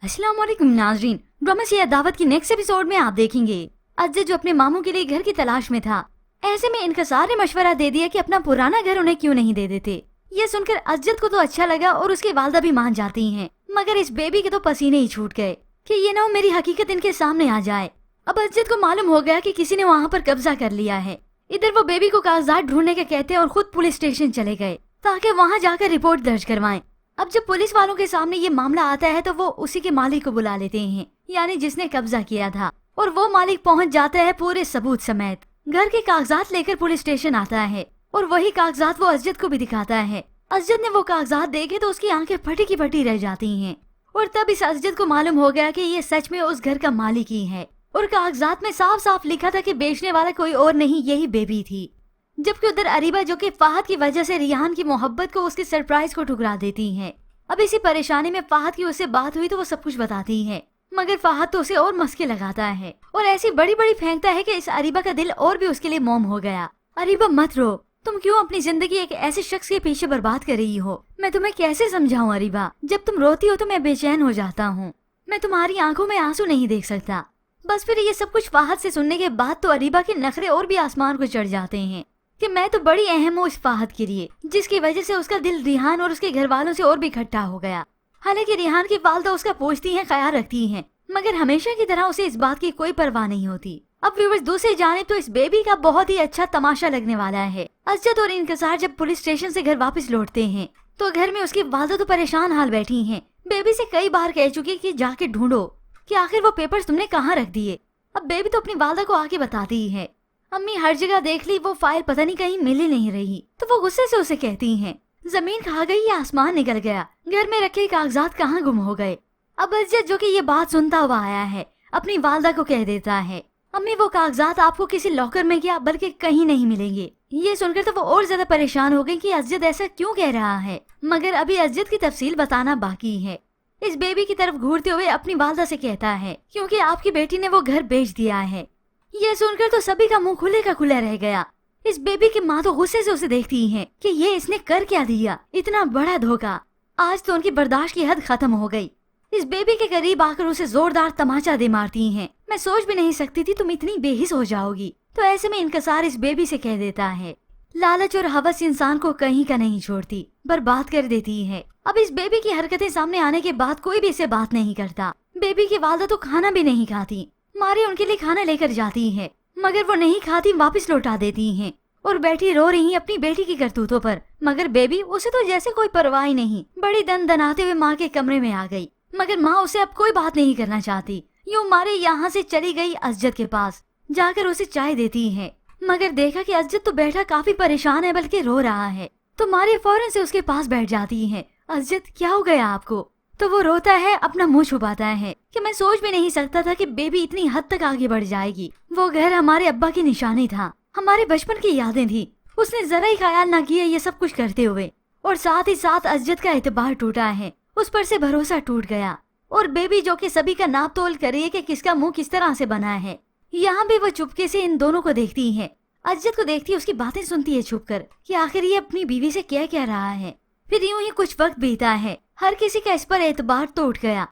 अस्सलाम वालेकुम नाजरीन, ड्रामा सिया दावत की नेक्स्ट एपिसोड में आप देखेंगे अज्जद जो अपने मामू के लिए घर की तलाश में था। ऐसे में इनकसार ने मशवरा दे दिया कि अपना पुराना घर उन्हें क्यों नहीं दे देते। ये सुनकर अज्जद को तो अच्छा लगा और उसकी वालदा भी मान जाती हैं, मगर इस बेबी के तो पसीने ही छूट गए कि ये ना मेरी हकीकत इनके सामने आ जाए। अब अज्जद को मालूम हो गया कि किसी ने वहाँ पर कब्जा कर लिया है। इधर वो बेबी को कागजात ढूंढने के कहते हैं और खुद पुलिस स्टेशन चले गए ताकि वहाँ जाकर रिपोर्ट दर्ज करवाएं। अब जब पुलिस वालों के सामने ये मामला आता है तो वो उसी के मालिक को बुला लेते हैं, यानी जिसने कब्जा किया था, और वो मालिक पहुंच जाता है पूरे सबूत समेत। घर के कागजात लेकर पुलिस स्टेशन आता है और वही कागजात वो अज्जद को भी दिखाता है। अज्जद ने वो कागजात देखे तो उसकी आंखें फटी की फटी रह जाती हैं और तब इस अज्जद को मालूम हो गया कि ये सच में उस घर का मालिक ही है और कागजात में साफ साफ लिखा था कि बेचने वाला कोई और नहीं, यही बेबी थी। जबकि उधर अरीबा जो कि फाहद की वजह से रियान की मोहब्बत को, उसके सरप्राइज को ठुकरा देती है। अब इसी परेशानी में फाहद की उससे बात हुई तो वो सब कुछ बताती है, मगर फाहद तो उसे और मस्के लगाता है और ऐसी बड़ी बड़ी फेंकता है कि इस अरीबा का दिल और भी उसके लिए मोम हो गया। अरीबा मत रो, तुम क्यों अपनी जिंदगी एक ऐसे शख्स के पीछे बर्बाद कर रही हो? मैं तुम्हें कैसे समझाऊं अरीबा, जब तुम रोती हो तो मैं बेचैन हो जाता हूँ। मैं तुम्हारी आंखों में आंसू नहीं देख सकता। बस फिर ये सब कुछ फाहद से सुनने के बाद तो अरीबा के नखरे और भी आसमान को चढ़ जाते हैं कि मैं तो बड़ी अहम हूँ इस फाहद के लिए, जिसकी वजह से उसका दिल रिहान और उसके घर वालों से और भी इकट्ठा हो गया। हालांकि रिहान की वालदा उसका पूछती हैं, ख्याल रखती हैं, मगर हमेशा की तरह उसे इस बात की कोई परवाह नहीं होती। अब व्यूअर्स दूसरी जानिब तो इस बेबी का बहुत ही अच्छा तमाशा लगने वाला है। अज्जद और इनकसार जब पुलिस स्टेशन से घर वापस लौटते हैं तो घर में उसकी वालदा तो परेशान हाल बैठी हैं। बेबी से कई बार कह चुकी कि जाके ढूंढो कि आखिर वो पेपर्स तुमने कहाँ रख दिए। अब बेबी तो अपनी वालदा को आके बताती है, अम्मी हर जगह देख ली, वो फाइल पता नहीं कहीं मिल ही नहीं रही। तो वो गुस्से से उसे कहती हैं, जमीन खा गई या आसमान निकल गया, घर में रखे कागजात कहाँ गुम हो गए। अब अज्जद जो कि ये बात सुनता हुआ आया है अपनी वालदा को कह देता है, अम्मी वो कागजात आपको किसी लॉकर में क्या बल्कि कहीं नहीं मिलेंगे। ये सुनकर तो वो और ज्यादा परेशान हो गई कि अज्जद ऐसा क्यों कह रहा है, मगर अभी अज्जद की तफसील बताना बाकी है। इस बेबी की तरफ घूरते हुए अपनी वालदा से कहता है, क्योंकि आपकी बेटी ने वो घर बेच दिया है। ये सुनकर तो सभी का मुंह खुले का खुला रह गया। इस बेबी की माँ तो गुस्से से उसे देखती है कि ये इसने कर क्या दिया, इतना बड़ा धोखा। आज तो उनकी बर्दाश्त की हद खत्म हो गई। इस बेबी के करीब आकर उसे जोरदार तमाचा दे मारती हैं। मैं सोच भी नहीं सकती थी तुम इतनी बेहिस हो जाओगी। तो ऐसे में इनकसार इस बेबी से कह देता है, लालच और हवस इंसान को कहीं का नहीं छोड़ती, बर्बाद कर देती है। अब इस बेबी की हरकतें सामने आने के बाद कोई भी इसे बात नहीं करता। बेबी की वालदा तो खाना भी नहीं खाती। मारी उनके लिए खाना लेकर जाती है, मगर वो नहीं खाती, वापस लौटा देती हैं और बैठी रो रही अपनी बेटी की करतूतों पर। मगर बेबी उसे तो जैसे कोई परवाह ही नहीं, बड़ी दन दनाते हुए माँ के कमरे में आ गई। मगर माँ उसे अब कोई बात नहीं करना चाहती। यूं मारे यहाँ से चली गई अज्जद के पास, जाकर उसे चाय देती है, मगर देखा कि अज्जद तो बैठा काफी परेशान है बल्कि रो रहा है। तो मारी फौरन से उसके पास बैठ जाती है, अज्जद क्या हो गया आपको? तो वो रोता है, अपना मुंह छुपाता है कि मैं सोच भी नहीं सकता था कि बेबी इतनी हद तक आगे बढ़ जाएगी। वो घर हमारे अब्बा की निशानी था, हमारे बचपन की यादें थी। उसने जरा ही ख्याल ना किया ये सब कुछ करते हुए, और साथ ही साथ अज्जद का एतबार टूटा है, उस पर से भरोसा टूट गया। और बेबी जो कि सभी का नाप तोल कर रही है कि किसका मुंह किस तरह से बना है। यहाँ भी वो चुपके से इन दोनों को देखती है, अज्जद को देखती है, उसकी बातें सुनती है छुप कर कि आखिर ये अपनी बीवी से क्या कह रहा है। फिर यूं ही कुछ वक्त बीता है, हर किसी का इस पर एतबार तो उठ गया।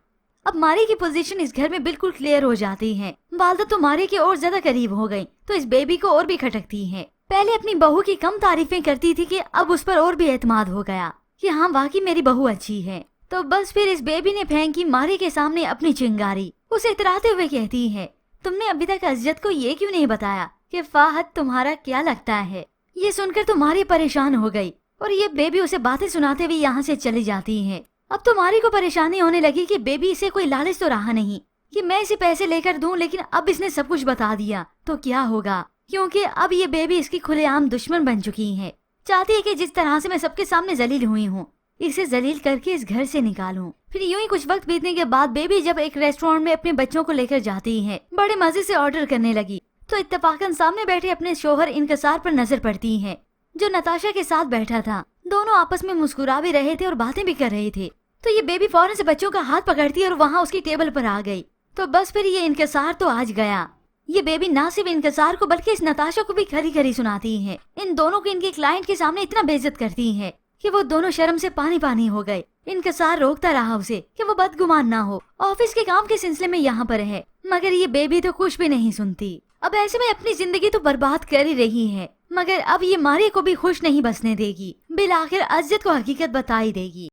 अब मारी की पोजीशन इस घर में बिल्कुल क्लियर हो जाती है। वालदा तो मारी के और ज्यादा करीब हो गई तो इस बेबी को और भी खटकती है। पहले अपनी बहू की कम तारीफें करती थी कि अब उस पर और भी एतमाद हो गया कि हाँ वाकई मेरी बहू अच्छी है। तो बस फिर इस बेबी ने फेंकी मारी के सामने अपनी चिंगारी। उसे इतराते हुए कहती है, तुमने अभी तक अज्जद को ये क्यों नहीं बताया कि फाहद तुम्हारा क्या लगता है? ये सुनकर तो मारी परेशान हो गई और ये बेबी उसे बातें सुनाते हुए यहाँ से चली जाती है। अब तो मारी को परेशानी होने लगी कि बेबी इसे कोई लालच तो रहा नहीं कि मैं इसे पैसे लेकर दूं, लेकिन अब इसने सब कुछ बता दिया तो क्या होगा, क्योंकि अब ये बेबी इसकी खुलेआम दुश्मन बन चुकी है। चाहती है कि जिस तरह से मैं सबके सामने जलील हुई हूँ, इसे जलील करके इस घर से निकालूं। फिर यूं ही कुछ वक्त बीतने के बाद बेबी जब एक रेस्टोरेंट में अपने बच्चों को लेकर जाती है, बड़े मजे से ऑर्डर करने लगी तो इत्तेफाकन सामने बैठे अपने शोहर इनकसार पर नजर पड़ती है, जो नताशा के साथ बैठा था। दोनों आपस में मुस्कुरा भी रहे थे और बातें भी कर रहे थे। तो ये बेबी फौरन से बच्चों का हाथ पकड़ती और वहाँ उसकी टेबल पर आ गई। तो बस फिर ये इनकसार तो आज गया। ये बेबी ना सिर्फ इनकसार को बल्कि इस नताशा को भी खरी खरी सुनाती है। इन दोनों को इनके क्लाइंट के सामने इतना बेइज्जत करती है کہ وہ دونوں شرم سے پانی پانی ہو گئے۔ انکسار روکتا رہا اسے کہ وہ بدگمان نہ ہو، آفس کے کام کے سلسلے میں یہاں پر ہے، مگر یہ بیبی تو کچھ بھی نہیں سنتی۔ اب ایسے میں اپنی زندگی تو برباد کر ہی رہی ہے، مگر اب یہ ماری کو بھی خوش نہیں بسنے دے گی۔ بالآخر ازیت کو حقیقت بتا ہی دے گی۔